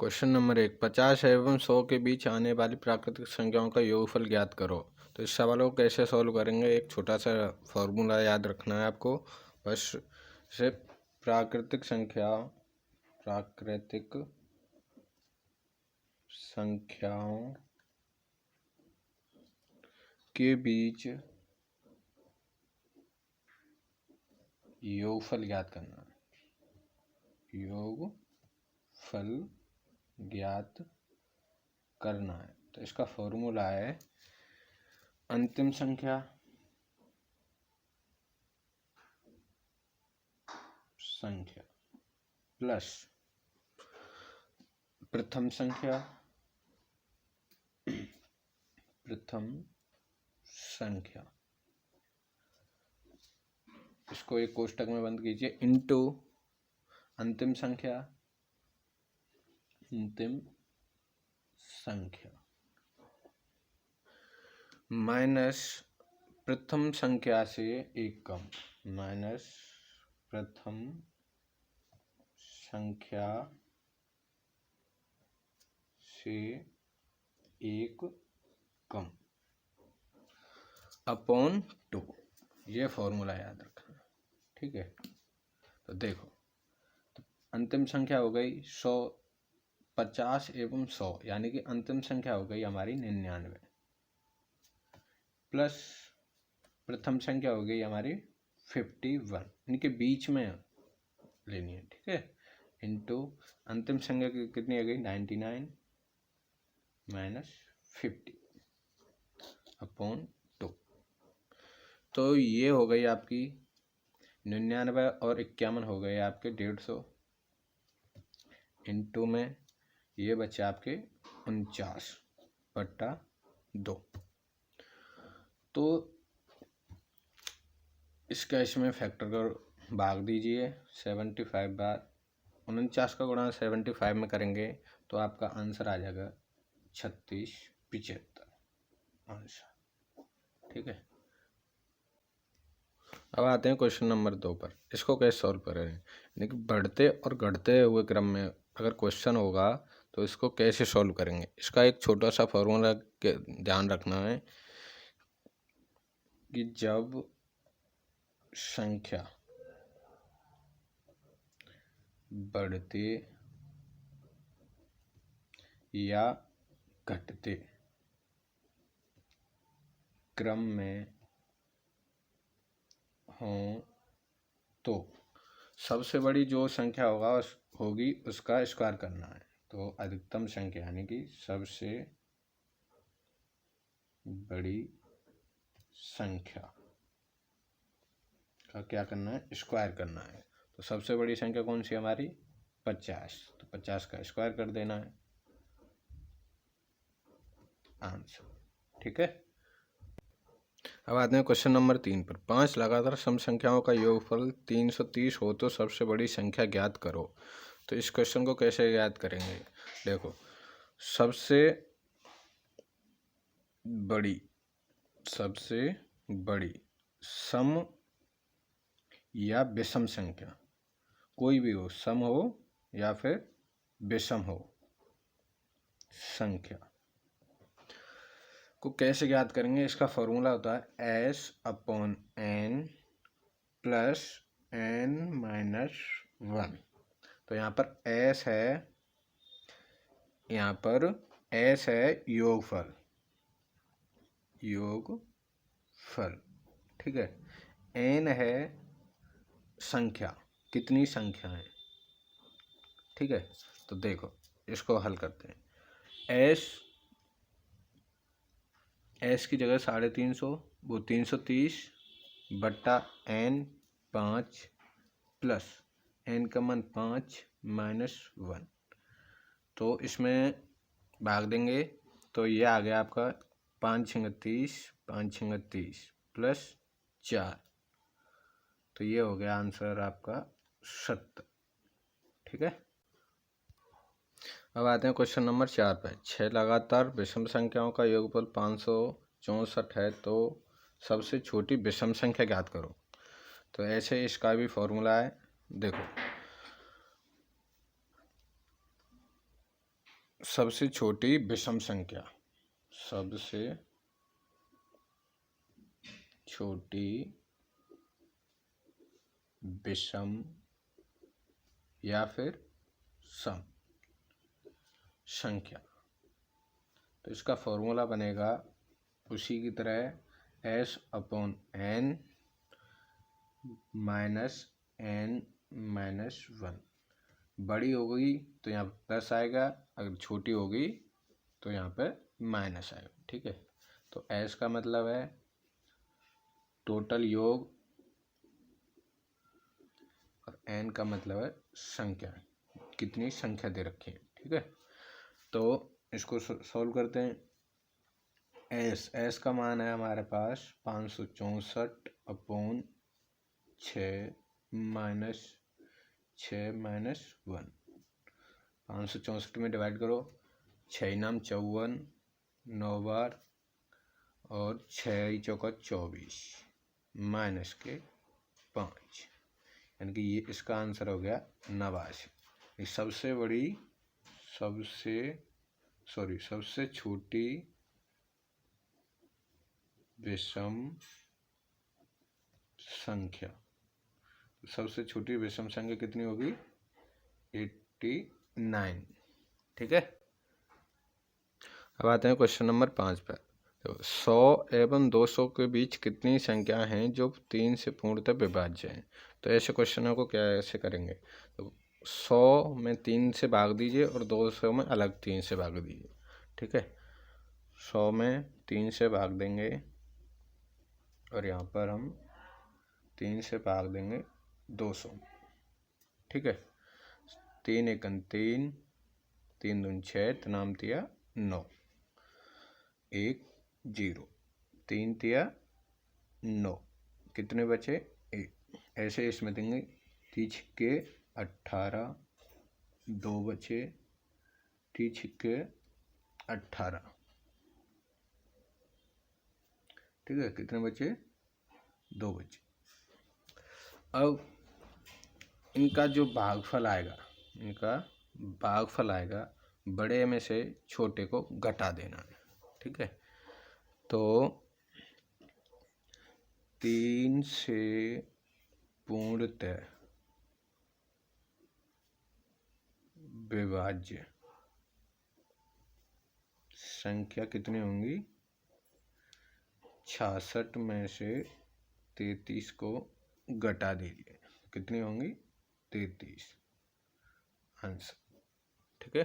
Question number 1, 50 एवं 100 के बीच आने वाली प्राकृतिक संख्याओं का योगफल ज्ञात करो। तो इस सवाल को कैसे सॉल्व करेंगे, एक छोटा सा फॉर्मूला याद रखना है आपको। बस से प्राकृतिक संख्याओं के बीच योगफल ज्ञात करना है। योगफल ज्ञात करना है तो इसका फॉर्मूला है अंतिम संख्या प्लस प्रथम संख्या इसको एक कोष्टक में बंद कीजिए इनटू अंतिम संख्या माइनस प्रथम संख्या से एक कम अपॉन 2। ये फॉर्मूला याद रखना, ठीक है। तो देखो, तो अंतिम संख्या हो गई 100, 50 एवं 100, यानी कि अंतिम संख्या हो गई हमारी 99 प्लस प्रथम संख्या हो गई हमारी 51, इनके बीच में लेनी है, ठीक है। इनटू अंतिम संख्या कितनी हो गई 99 माइनस 50 अपॉन 2। तो ये हो गई आपकी 99 और 51 हो गए आपके 150, इनटू में ये बचे आपके 49/2। तो इसका इसमें फैक्टर कर भाग दीजिए 75/49 का गुणा 75 में करेंगे तो आपका आंसर आ जाएगा 3675 आंसर, ठीक है। अब आते हैं क्वेश्चन नंबर 2 पर। इसको कैसे सॉल्व करें, यानी कि बढ़ते और घटते हुए क्रम में अगर क्वेश्चन होगा तो इसको कैसे सॉल्व करेंगे। इसका एक छोटा सा फॉर्मूला ध्यान रखना है कि जब संख्या बढ़ते या घटते क्रम में हो तो सबसे बड़ी जो संख्या होगी उसका स्क्वायर करना है। तो अधिकतम संख्या यानी कि सबसे बड़ी संख्या का क्या करना है, स्क्वायर करना है। तो सबसे बड़ी संख्या कौन सी हमारी 50, तो 50 का स्क्वायर कर देना है आंसर, ठीक है। अब आते हैं क्वेश्चन नंबर 3 पर। 5 लगातार सम संख्याओं का योगफल 330 हो तो सबसे बड़ी संख्या ज्ञात करो। तो इस क्वेश्चन को कैसे ज्ञात करेंगे, देखो, सबसे बड़ी सम या विषम संख्या कोई भी हो, सम हो या फिर विषम हो संख्या को कैसे ज्ञात करेंगे। इसका फॉर्मूला होता है S/N प्लस N-1। तो यहाँ पर S है योगफल, ठीक है। N है संख्या, कितनी संख्या है, ठीक है। तो देखो इसको हल करते हैं। S की जगह 350, वो 330/N 5 प्लस N का मान 5 -1। तो इसमें भाग देंगे तो ये आ गया आपका 5×30 प्लस 4, तो ये हो गया आंसर आपका 70, ठीक है। अब आते हैं क्वेश्चन नंबर 4 पे। 6 लगातार विषम संख्याओं का योगफल 564 है तो सबसे छोटी विषम संख्या ज्ञात करो। तो ऐसे इसका भी फॉर्मूला है, देखो, सबसे छोटी विषम संख्या, सबसे छोटी विषम या फिर सम संख्या। तो इसका फॉर्मूला बनेगा उसी की तरह S/N माइनस N माइनस 1। बड़ी हो गई तो यहाँ पे प्लस आएगा, अगर छोटी होगी तो यहाँ पे माइनस आएगा। ठीक है, तो S का मतलब है टोटल योग और N का मतलब है संख्या, कितनी संख्या दे रखी है। ठीक है, तो इसको सॉल्व करते हैं। S का मान है हमारे पास 564/6 माइनस 1। 564 में डिवाइड करो, 6 नाम 54, 9 बार और 6 चौका 24 माइनस के 5, यानी कि ये इसका आंसर हो गया 89। सबसे छोटी विषम संख्या, सबसे छोटी विषम संख्या कितनी होगी? 89। ठीक है, अब आते हैं क्वेश्चन नंबर 5 पर। तो 100 एवं 200 के बीच कितनी संख्या हैं जो 3 से पूर्णतः विभाज्य हैं? तो ऐसे क्वेश्चनों को कैसे करेंगे? तो 100 में 3 से भाग दीजिए और 200 में अलग 3 से भाग दीजिए। ठीक है, 100 में 3 से भाग देंगे और यहाँ पर हम 3 से भाग देंगे 200। ठीक है, 3 × 3, 3 दूनी 6, तनाम तिया 9, 1 0, 3 तिया 9, कितने बचे? 1। ऐसे इसमें देंगे 3 छिक्के 18, 2 बचे, 3 छिक्के 18। ठीक है, कितने बचे? 2 बचे। अब इनका जो भागफल आएगा, बड़े में से छोटे को घटा देना है। ठीक है, तो 3 से पूर्णतः विभाज्य संख्या कितनी होंगी? 66 में से 33 को घटा दीजिए, कितनी होंगी? 33 आंसर। ठीक है।